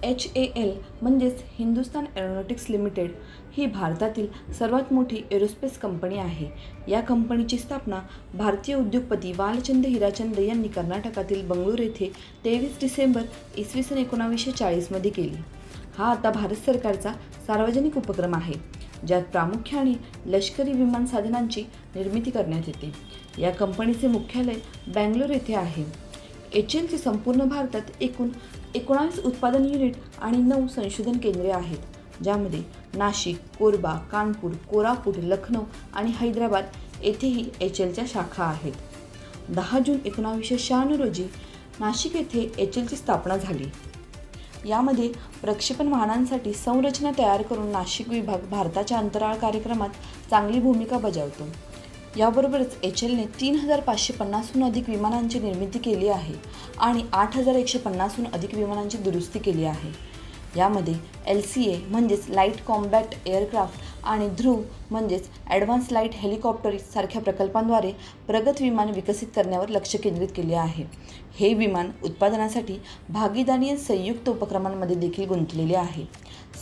HAL म्हणजेच Hindustan aeronautics limited ही भारतातील सर्वात मोठी एरोस्पेस कंपनी आहे। या कंपनीची स्थापना भारतीय उद्योगपती वालचंद हीराचंद यांनी कर्नाटकातील बंगळुरू येथे 23 डिसेंबर इसवी सन 1940 मध्ये केली। हा आता भारत सरकारचा सार्वजनिक उपक्रम आहे, ज्यात प्रामुख्याने लष्करी विमान साधनांची निर्मिती करण्यात येते। या कंपनीचे मुख्यालय बंगळुरू येथे आहे। HALची संपूर्ण भारतात एकूण 19 उत्पादन युनिट आणि 9 संशोधन केंद्रे आहेत, ज्यामध्ये नाशिक, कोरबा, कानपूर, कोरापूट, लखनौ आणि हैदराबाद येथेही HALच्या शाखा आहेत। 10 जून 1996 रोजी नाशिक येथे HALची स्थापना झाली। यामध्ये प्रक्षेपण वाहनांसाठी संरचना तयार करून नाशिक विभाग भारताच्या अंतराळ कार्यक्रमात चांगली भूमिका बजावतो। याबरोबरच HALने 3550हून अधिक विमानांची निर्मिती केली आहे आणि 8150हून अधिक विमानांची दुरुस्ती केली आहे। यामध्ये LCA म्हणजेच लाईट कॉम्बॅट एअरक्राफ्ट आणि ध्रुव म्हणजेच ॲडव्हान्स लाईट हेलिकॉप्टर सारख्या प्रकल्पांद्वारे प्रगत विमान विकसित करण्यावर लक्ष केंद्रित केले आहे। हे विमान उत्पादनासाठी भागीदारी संयुक्त उपक्रमांमध्ये देखील गुंतलेले आहे।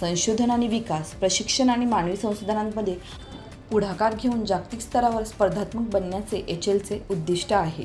संशोधन आणि विकास, प्रशिक्षण आणि मानवी संसाधनांमध्ये पुढाकार घेऊन जागतिक स्तरावर स्पर्धात्मक बनण्याचे HALचे उद्दिष्ट आहे।